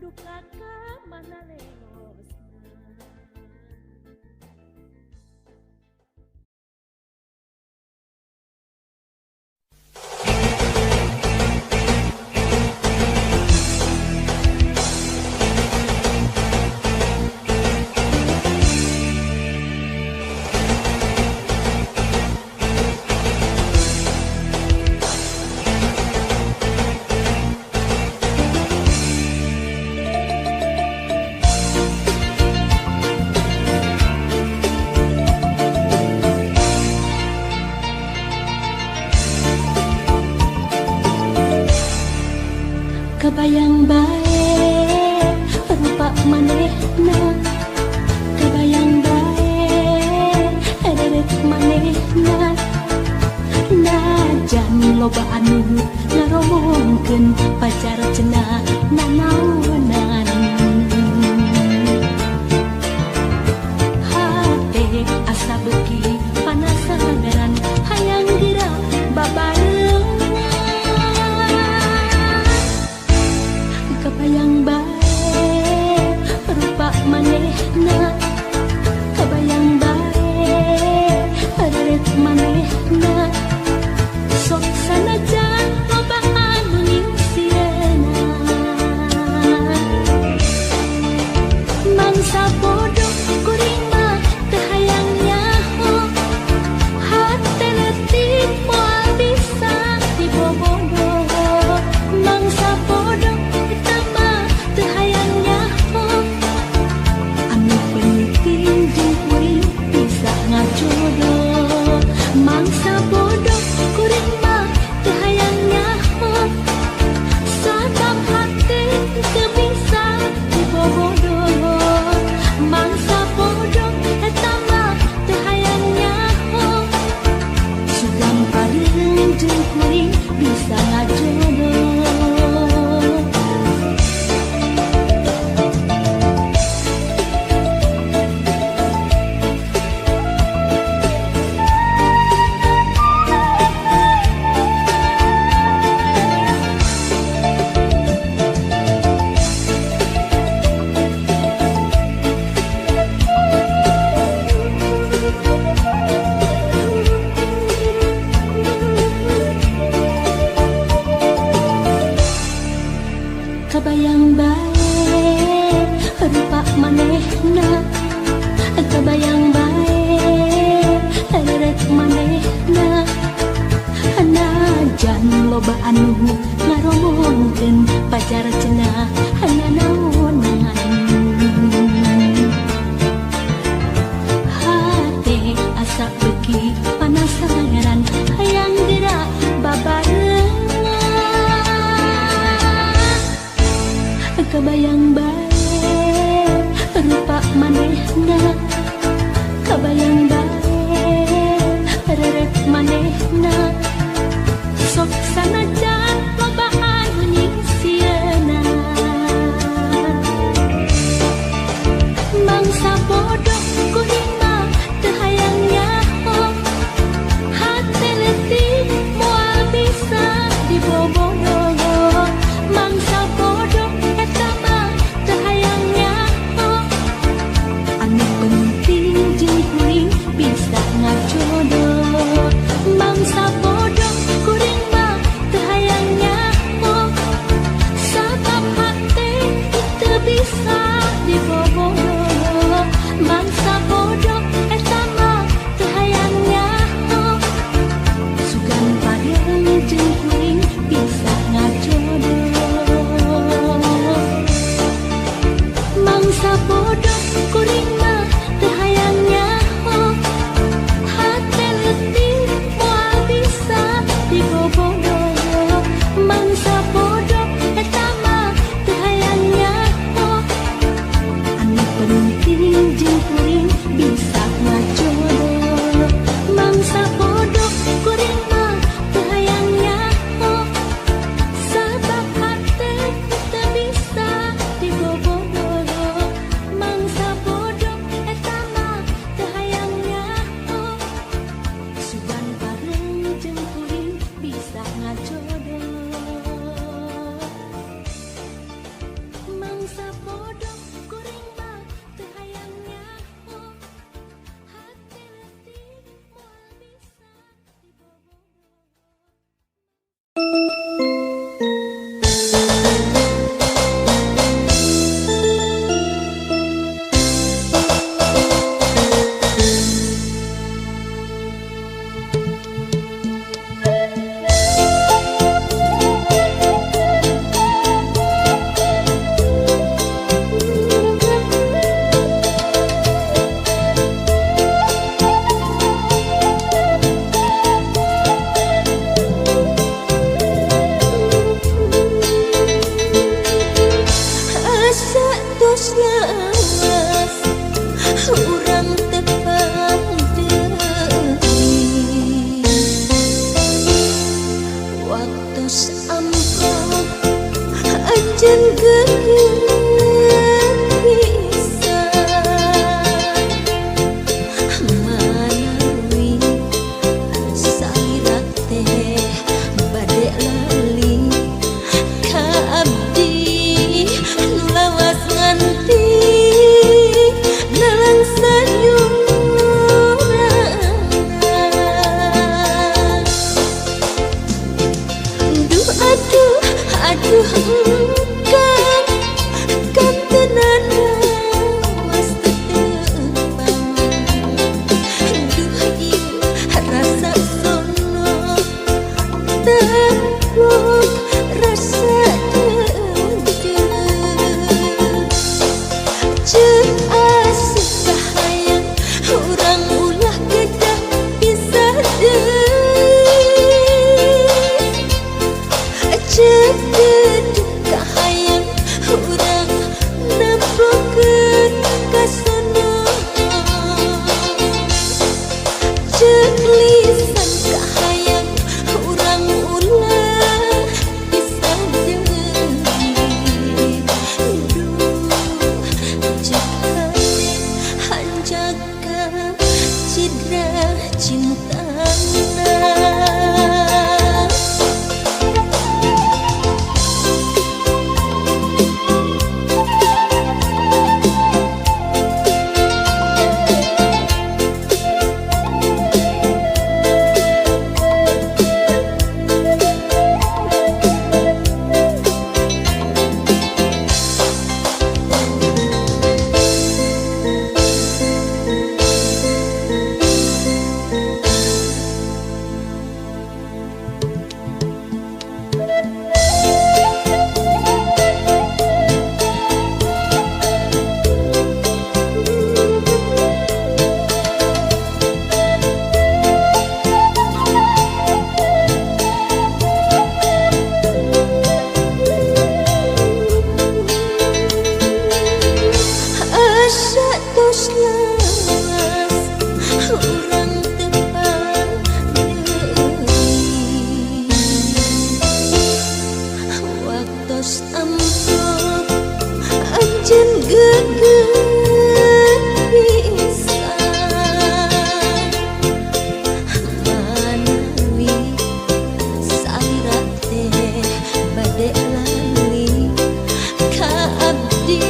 duka ka mana leosna. Kebayang bae rupa manehna, kebayang bae deret manehna, najan loba anu ngaromongkeun pacar cenah nanaonan. Hate asa beuki panasaran hayang dira babareng. Kebayang bae rupa manehna, kebayang bae deret manehna, sok sanajan loba anu nyungsieuna. Mangsa bodoh kuring mah teu hayang nyaho, hate leutik moal bisa dibobogoh. Mangsa bodoh jodoh, mangsa bodoh kuring mah teu hayang nyaho, sabab hati teu bisa dibobodoh. Mangsa bodoh eta mah teu hayang nyaho, sugang pareung jeung kuring bisa ngajodoh. Kebayang bae rupa manehna, kebayang bae deret manehna, najan loba anu ngaromongkeun pacar cenah nanaonan. Hate asa beuki panasaran hayang dira babareng. Kebayang bae rupa manehna, kebayang bae deret manehna, sok sanajan loba anu nyungsieuna. Mangsa bodoh kuring mah teu hayang nyaho, hate leutik moal bisa dibobogoh. Mangsa bodoh eta mah teu hayang nyaho, anu penting jeung kuring bisa ngajodoh. Mangsa bodoh kuring mah teu hayang nyaho, sabab hati teu bisa dibobogoh. Mangsa bodoh eta mah teu hayang nyaho, sugan pareung jeung kuring bisa ngajodoh. Mangsa bodoh kuring mah teu hayang nyaho, hate leutik moal bisa dibobogoh. Mangsa bodoh eta mah teu hayang nyaho, Sapodok kuring mah teu hayang nyaho hate leutik moal bisa dibobogoh. Asa tos lawas urang teu pandeui waktos amprok anjeun geus pisan manawi salirat teh bade lali ka abdi nu lawas nganti nalang sayuran. Duh aduh aduh engkang kantenan lawas tetepangan. Duh ieu rasa sono takluk rasa ceuk asih kahayang urang ulah kedah pisah deui ceuk dedeh kahayang urang nemplungkeun ka sono ceuk lisan kahayang urang ulah pisah deui duh ceuk hade hanjaga cidra cintana. Asa tos lawas urang teu pandeui waktos amprok anjeun gegeut pisan manawi salirat teh bade lali ka abdi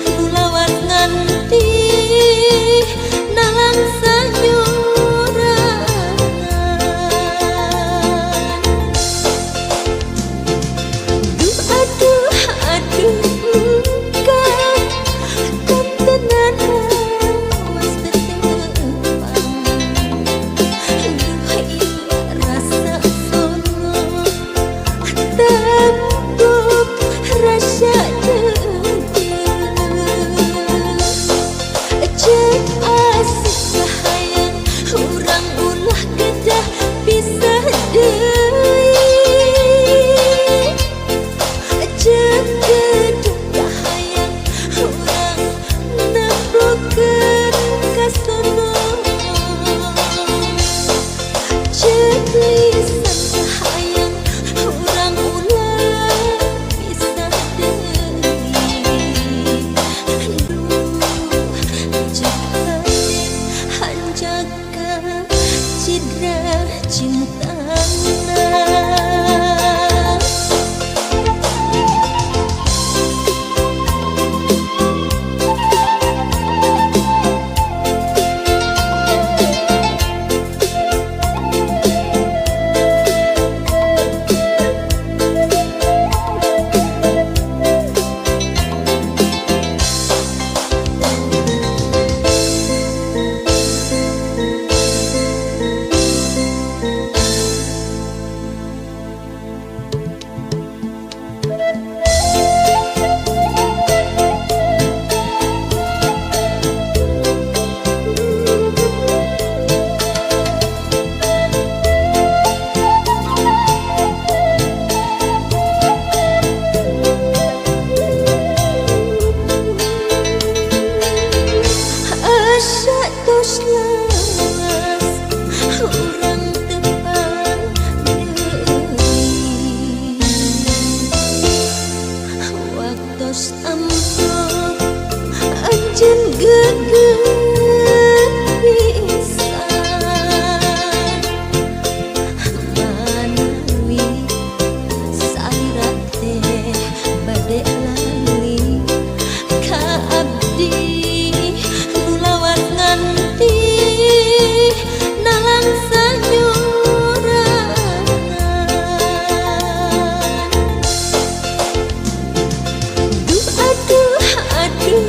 nu lawas nganti nalang sayuran. Duh aduh aduh engkang Anjen geget pisan manawi salira teh bade lali ka abdi nu lawas nganti nalang sanyurangan. Duh aduh aduh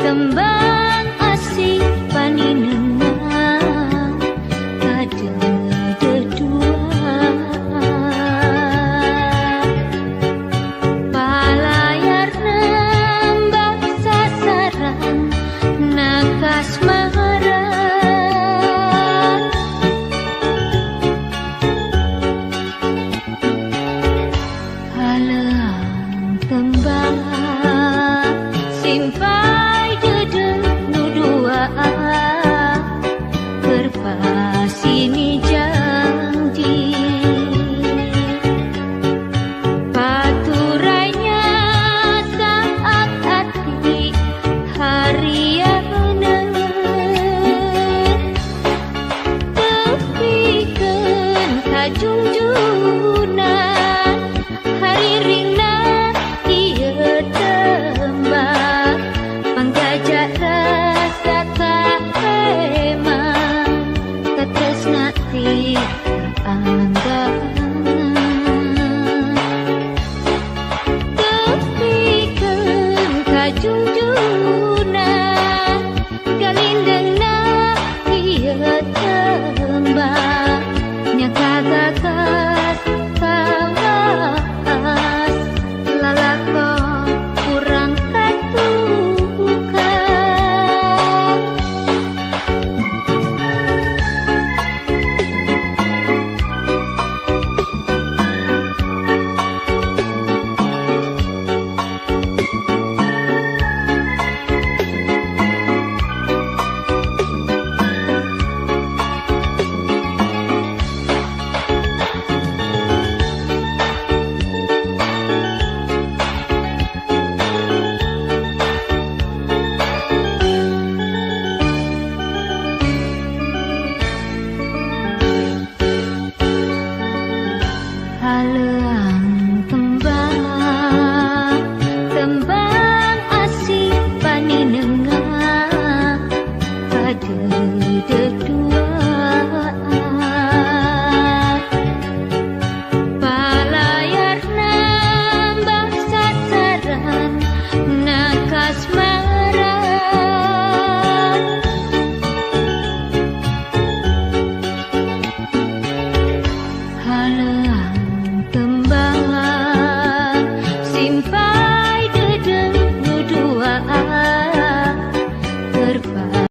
Tembang asih panineng Aduh